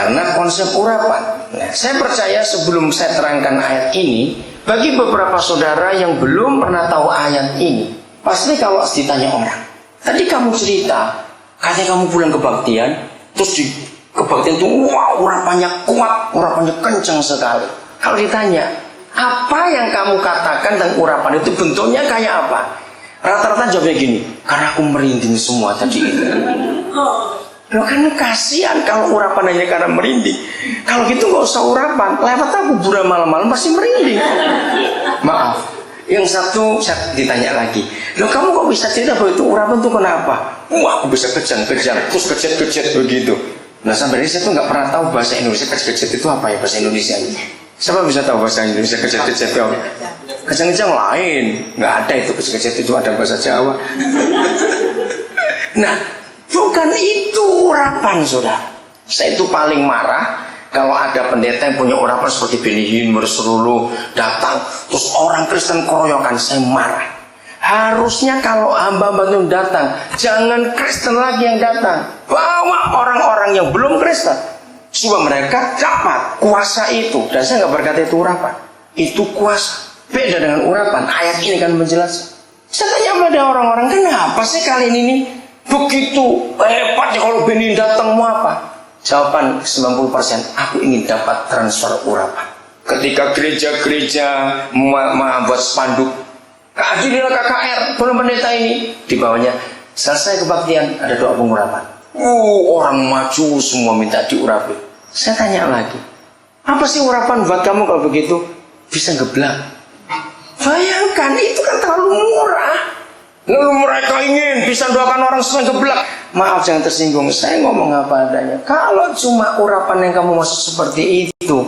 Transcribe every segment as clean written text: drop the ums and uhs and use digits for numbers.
Karena konsep urapan. Nah, saya percaya sebelum saya terangkan ayat ini, bagi beberapa saudara yang belum pernah tahu ayat ini, pasti kalau ditanya orang, tadi kamu cerita, katanya kamu pulang kebaktian, terus di kebaktian itu, wah, urapannya kuat, urapannya kencang sekali. Kalau ditanya, apa yang kamu katakan tentang urapan itu bentuknya kayak apa? Rata-rata jawabnya gini, karena aku merinding semua tadi itu. Loh, kan kasihan kalau urapan hanya karena merinding. Kalau gitu gak usah urapan, lewat aku kuburan malam-malam pasti merinding. Maaf, yang satu saya ditanya lagi, loh kamu kok bisa cerita bahwa itu urapan itu kenapa? Wah, aku bisa kejang-kejang, terus kejet-kejet begitu. Nah, sampai ini saya tuh gak pernah tahu bahasa Indonesia kejet-kejet itu apa ya, bahasa Indonesia ini. Siapa bisa tahu bahasa Indonesia kejet-kejet itu apa? Kejang-kejang lain, gak ada itu kejet-kejet, itu ada bahasa Jawa. Nah, bukan itu urapan, saudara. Saya itu paling marah kalau ada pendeta yang punya urapan seperti Benny Hinn berseruluh datang, terus orang Kristen keroyokan. Saya marah. Harusnya kalau hamba-hamba itu datang, jangan Kristen lagi yang datang, bawa orang-orang yang belum Kristen, supaya mereka dapat kuasa itu. Dan saya nggak berkata itu urapan, itu kuasa. Beda dengan urapan. Ayat ini kan menjelaskan. Saya tanya pada orang-orang, kenapa sih kalian ini begitu hebatnya kalau Benny datang mau apa? Jawaban 90%, aku ingin dapat transfer urapan. Ketika gereja-gereja membuat spanduk, hadirilah KKR, belum pendeta ini, di bawahnya selesai kebaktian ada doa pengurapan. Orang maju semua minta diurapi. Saya tanya lagi, apa sih urapan buat kamu kalau begitu? Bisa geblak. Bayangkan, itu kan terlalu murah. Lalu mereka ingin bisa doakan orang sesuai geblak. Maaf, jangan tersinggung, saya ngomong apa adanya. Kalau cuma urapan yang kamu maksud seperti itu,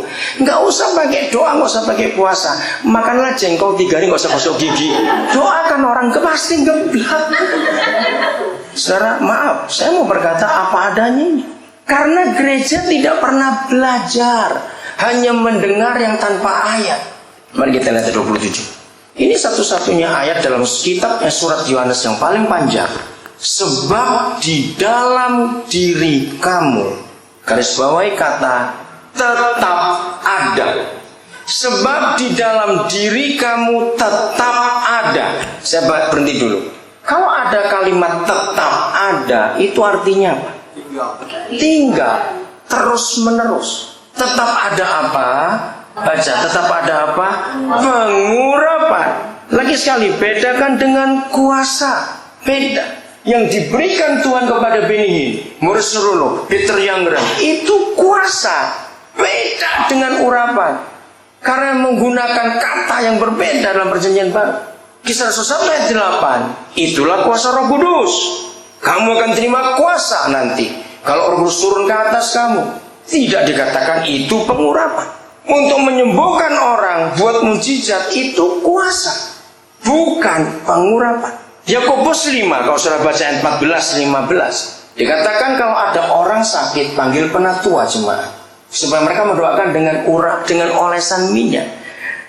nggak usah pakai doa, nggak usah pakai puasa. Makanlah jengkol 3 hari, nggak usah gosok gigi. Doakan orang, pasti geblak. Saudara, maaf, saya mau berkata apa adanya ini. Karena gereja tidak pernah belajar, hanya mendengar yang tanpa ayat. Mari kita lihat 27. Ini satu-satunya ayat dalam kitabnya surat Yohanes yang paling panjang. Sebab di dalam diri kamu, garis bawahi kata tetap ada. Sebab di dalam diri kamu tetap ada. Saya berhenti dulu. Kalau ada kalimat tetap ada, itu artinya apa? Tinggal, terus menerus. Tetap ada apa? Baca, tetap ada apa? Pengurapan. Lagi sekali, bedakan dengan kuasa. Beda. Yang diberikan Tuhan kepada Benny Hinn, Morris Cerullo, Peter Youngren, itu kuasa. Beda dengan urapan. Karena menggunakan kata yang berbeda dalam perjanjian baru. Kisah Rasul 1 ayat 8. Itulah kuasa Roh Kudus. Kamu akan terima kuasa nanti kalau Roh Kudus turun ke atas kamu. Tidak dikatakan itu pengurapan. Untuk menyembuhkan orang, buat mujizat, itu kuasa, bukan pengurapan. Yakobus 5, kalau sudah baca ayat 14-15, dikatakan kalau ada orang sakit, panggil penatua jemaat, supaya mereka mendoakan dengan olesan minyak.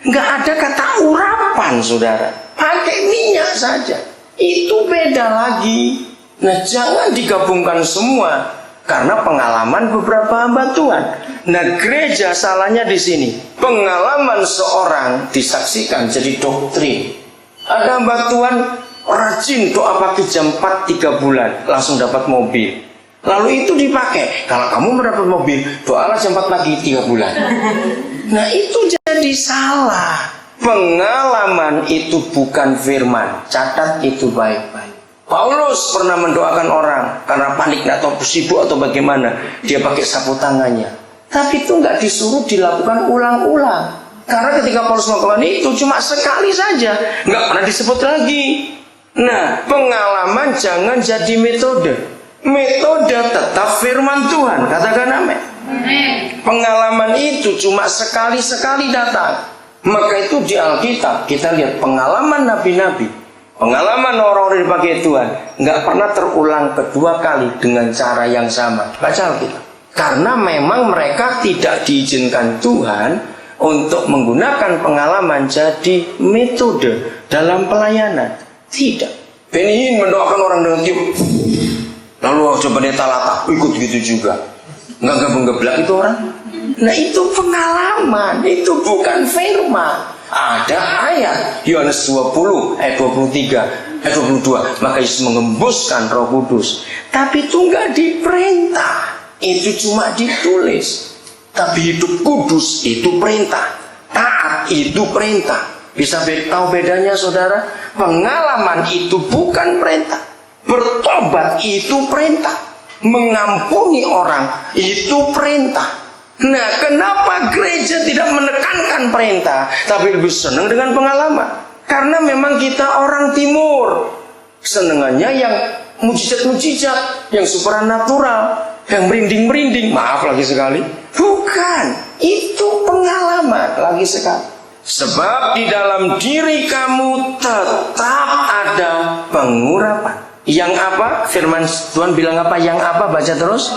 Nggak ada kata urapan, saudara. Pakai minyak saja. Itu beda lagi. Nah, jangan digabungkan semua. Karena pengalaman beberapa hamba Tuhan. Nah, gereja salahnya di sini. Pengalaman seorang disaksikan jadi doktrin. Ada hamba Tuhan rajin doa pagi jam 4 3 bulan, langsung dapat mobil. Lalu itu dipakai. Kalau kamu mendapat mobil, doalah jam 4 pagi 3 bulan. Nah, itu jadi salah. Pengalaman itu bukan firman. Catat itu baik-baik. Paulus pernah mendoakan orang karena panik atau sibuk atau bagaimana, dia pakai sapu tangannya. Tapi itu nggak disuruh dilakukan ulang-ulang. Karena ketika Paulus melakukan itu cuma sekali saja, nggak pernah disebut lagi. Nah, pengalaman jangan jadi metode. Metode tetap firman Tuhan. Katakan amin. Pengalaman itu cuma sekali-sekali datang. Maka itu di Alkitab kita lihat pengalaman nabi-nabi. Pengalaman orang-orang dipakai Tuhan nggak pernah terulang kedua kali dengan cara yang sama. Baca Alkitab. Karena memang mereka tidak diizinkan Tuhan untuk menggunakan pengalaman jadi metode dalam pelayanan. Tidak. Benny Hinn mendoakan orang dengan tiup. Lalu coba pendeta latah ikut gitu juga. nggak ngeblak itu orang. Nah itu pengalaman, itu bukan firman. Ada ayat Yohanes 20 ayat 23 ayat 22, maka Yesus mengembuskan Roh Kudus. Tapi itu nggak diperintah, itu cuma ditulis. Tapi hidup kudus itu perintah, taat itu perintah. Bisa tahu bedanya saudara? Pengalaman itu bukan perintah, bertobat itu perintah, mengampuni orang itu perintah. Nah, kenapa gereja tidak menekankan perintah, tapi lebih senang dengan pengalaman? Karena memang kita orang timur, senengannya yang mujizat-mujizat, yang supranatural, yang merinding-merinding. Maaf lagi sekali, bukan, itu pengalaman lagi sekali. Sebab di dalam diri kamu tetap ada pengurapan. Yang apa? Firman Tuhan bilang apa? Yang apa? Baca terus.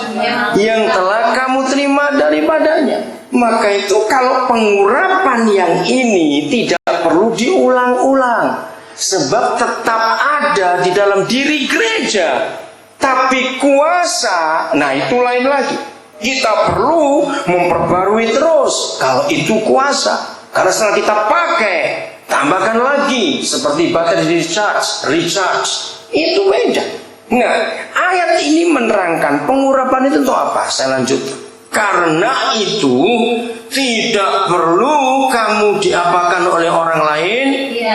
Yang telah kamu terima daripadanya. Maka itu kalau pengurapan yang ini tidak perlu diulang-ulang, sebab tetap ada di dalam diri gereja. Tapi kuasa, nah itu lain lagi. Kita perlu memperbarui terus kalau itu kuasa. Karena setelah kita pakai, tambahkan lagi seperti baterai recharge. Itu beda. Nah, ayat ini menerangkan pengurapan itu untuk apa? Saya lanjut. Karena itu tidak perlu kamu diapakan oleh orang lain,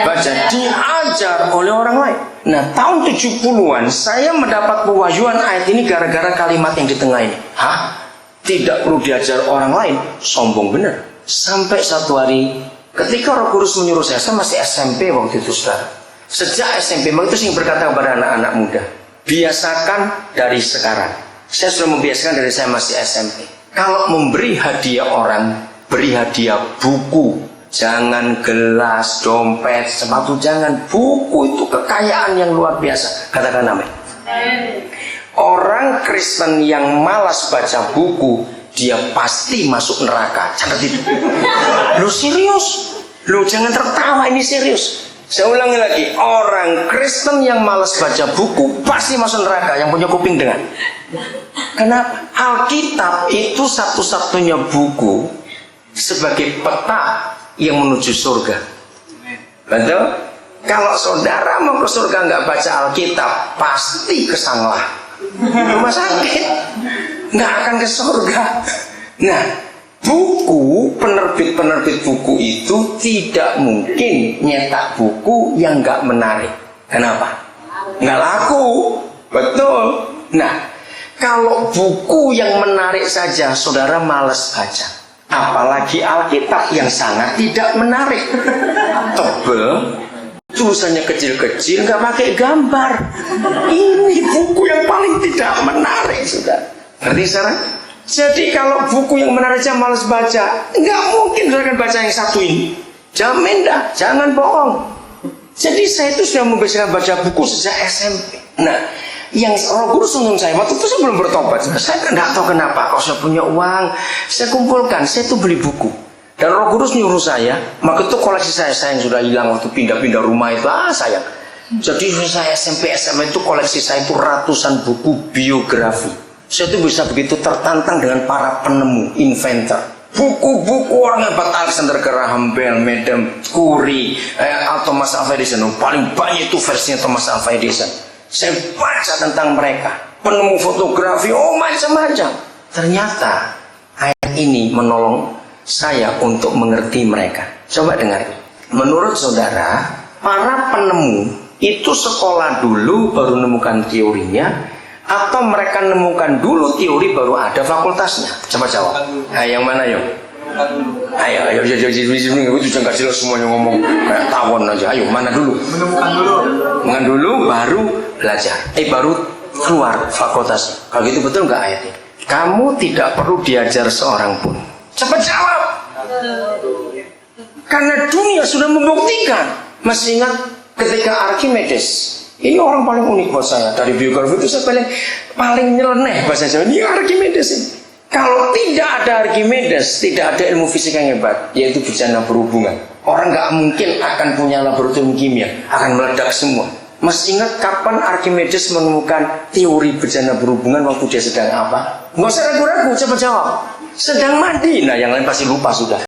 baca diajar oleh orang lain. Nah, tahun 70-an saya mendapat pewahyuan ayat ini gara-gara kalimat yang di tengah ini. Hah? Tidak perlu diajar orang lain? Sombong bener. Sampai satu hari ketika Roh Kudus menyuruh saya masih SMP waktu itu saudara. Sejak SMP, maka itu saya berkata kepada anak-anak muda, biasakan dari sekarang. Saya sudah membiasakan dari saya masih SMP. Kalau memberi hadiah orang, beri hadiah buku. Jangan gelas, dompet, sepatu, jangan. Buku itu kekayaan yang luar biasa. Katakan amin. Orang Kristen yang malas baca buku, dia pasti masuk neraka. Catat itu. Lu serius? Lu jangan tertawa, ini serius. Saya ulangi lagi, orang Kristen yang malas baca buku pasti masuk neraka. Yang punya kuping dengar. Kenapa? Alkitab itu satu-satunya buku sebagai peta yang menuju surga. Betul? Kalau saudara mau ke surga nggak baca Alkitab, pasti kesanglah rumah sakit, nggak akan ke surga. Nah, buku, penerbit buku itu tidak mungkin nyetak buku yang nggak menarik. Kenapa? Nggak laku. Betul. Nah, kalau buku yang menarik saja saudara malas baca, apalagi Alkitab yang sangat tidak menarik, tebel, tulisannya kecil-kecil, nggak pakai gambar. Ini buku yang paling tidak menarik, saudara. Ngerti sekarang? Jadi kalau buku yang menarik saja malas baca, nggak mungkin saudara akan baca yang satu ini. Jamin dah, jangan bohong. Jadi saya itu sudah membiasakan baca buku sejak SMP. Nah, yang Roh Kudus menuntun saya waktu itu saya belum bertobat. Saya nggak tahu kenapa. Kalau saya punya uang, saya kumpulkan, saya tuh beli buku. Dan Roh Kudus nyuruh saya, maka itu koleksi saya yang sudah hilang waktu pindah-pindah rumah itu, sayang. Jadi saya SMP SMA itu koleksi saya itu ratusan buku biografi. Saya tuh bisa begitu tertantang dengan para penemu, inventor. Buku-buku orang hebat, Alexander Graham Bell, Madame Curie, Thomas Alva Edison. Paling banyak itu versinya Thomas Alva Edison. Saya baca tentang mereka, penemu fotografi, macam-macam. Ternyata ayat ini menolong saya untuk mengerti mereka. Coba dengar. Menurut saudara, para penemu itu sekolah dulu baru menemukan teorinya, atau mereka nemukan dulu teori baru ada fakultasnya? Coba jawab. Yang mana yuk? Ayo, itu jangan jelas semuanya ngomong kayak tawon aja. Ayo, mana dulu? Menemukan dulu, baru belajar. Baru keluar fakultasnya. Kalau gitu betul nggak ayatnya? Kamu tidak perlu diajar seorang pun. Cepat jawab. Karena dunia sudah membuktikan. Masih ingat ketika Archimedes? Ini orang paling unik buat saya. Dari biografi itu saya paling nyeleneh bahasa Jawa. Ini Archimedes ini. Kalau tidak ada Archimedes, tidak ada ilmu fisika yang hebat, yaitu bencana berhubungan. Orang nggak mungkin akan punya laboratorium kimia, akan meledak semua. Masih ingat kapan Archimedes menemukan teori bencana berhubungan waktu dia sedang apa? Nggak usah ragu-ragu, cepat jawab. Sedang mandi. Nah, yang lain pasti lupa sudah.